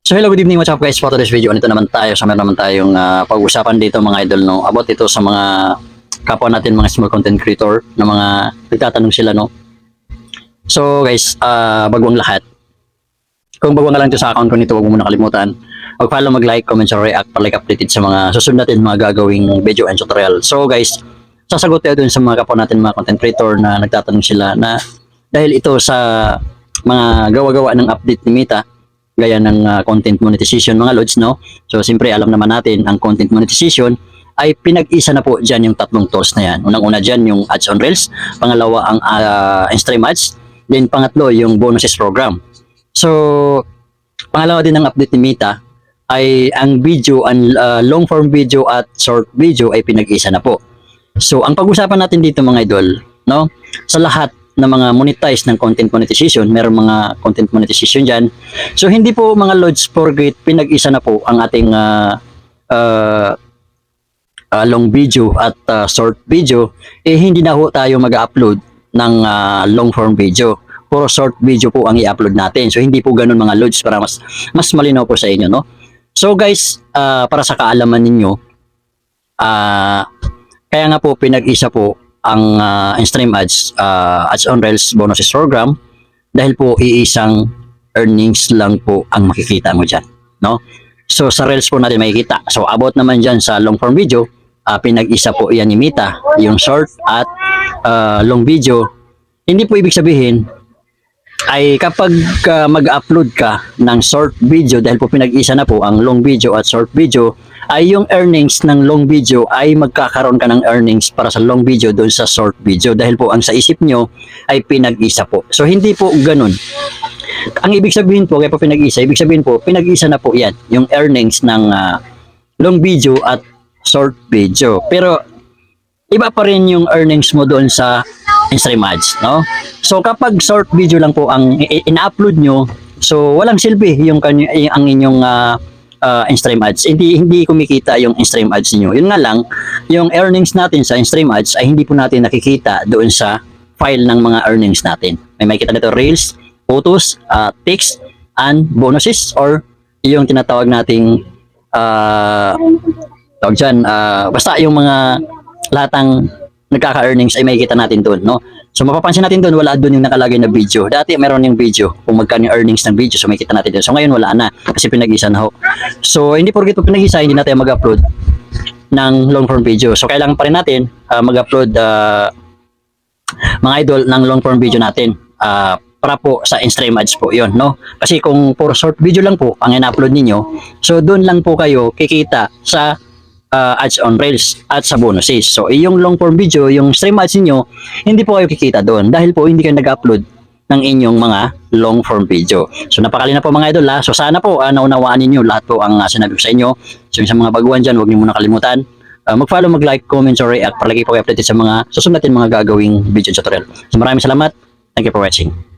So hello, good evening, what's up guys? For today's video, nito naman tayo sa meron naman tayong pag-usapan dito mga idol, no? About ito sa mga kapwa natin, mga small content creator na mga nagtatanong sila, no? So guys, bago ang lahat, kung bago ka lang ito sa account ko nito, huwag mo muna kalimutan mag-follow, mag-like, comment, share, react para like updated sa mga susunod natin mga gagawing video and tutorial. So guys, sasagot tayo dun sa mga kapwa natin, mga content creator na nagtatanong sila na dahil ito sa mga gawa-gawa ng update ni Meta, gaya ng content monetization mga lods, no? So siyempre alam naman natin ang content monetization ay pinag-isa na po dyan yung tatlong tools na yan. Unang-una dyan yung ads on Reels, pangalawa ang in-stream ads, then pangatlo yung bonuses program. So pangalawa din ng update ni Meta ay ang video, ang long form video at short video ay pinag-isa na po. So ang pag-usapan natin dito mga idol, no? Sa lahat na mga monetize ng content monetization, meron mga content monetization dyan. So hindi po mga lods forget pinag-isa na po ang ating long video at short video, hindi na ho tayo mag-upload ng long form video. Puro short video po ang i-upload natin. So hindi po ganun mga lods, para mas malinaw po sa inyo, no? So guys, para sa kaalaman ninyo, kaya nga po pinag-isa po ang in-stream ads, ads on Reels, bonuses program, dahil po iisang earnings lang po ang makikita mo dyan, no? So sa Reels po natin makikita. So about naman dyan sa long form video, pinag-isa po yan ni Meta, yung short at long video. Hindi po ibig sabihin ay kapag mag-upload ka ng short video, dahil po pinag-isa na po ang long video at short video, ay yung earnings ng long video ay magkakaroon ka ng earnings para sa long video doon sa short video, dahil po ang sa isip nyo ay pinag-isa po. So hindi po ganun. Ang ibig sabihin po, kaya po pinag-isa, ibig sabihin po pinag-isa na po yan yung earnings ng long video at short video. Pero iba pa rin yung earnings mo doon sa in-stream ads, no? So kapag short video lang po ang in-upload nyo, so walang silbi yung ang inyong in-stream ads. Hindi kumikita yung in-stream ads niyo. Yun nga lang, yung earnings natin sa in-stream ads ay hindi po natin nakikita doon sa file ng mga earnings natin. May makikita dito reels, photos, text, and bonuses, or yung tinatawag nating tawag dyan, basta yung mga lahat nagkaka-earnings ay makikita natin doon, no? So mapapansin natin doon, wala doon yung nakalagay na video. Dati meron yung video kung magkano yung earnings ng video, so makikita natin doon. So ngayon wala na kasi pinag-isa na ho. So hindi porket pinag-isa, hindi natin mag-upload ng long form video. So kailangan pa rin natin mag-upload mga idol ng long form video natin para po sa in-stream ads po yon, no? Kasi kung for short video lang po ang in-upload ninyo, so doon lang po kayo kikita sa ads on Reels at sa bonuses. So yung long form video, yung stream ads niyo, hindi po kayo kikita doon dahil po hindi kayo nag-upload ng inyong mga long form video. So napakalina po mga idol, ha? So sana po naunawaan niyo lahat po ang sinabi ko sa inyo. So sa mga baguhan dyan, huwag niyo muna kalimutan mag-follow, mag-like, comment, or react para lagi po kayo updated sa mga susunod natin mga gagawing video tutorial. So maraming salamat. Thank you for watching.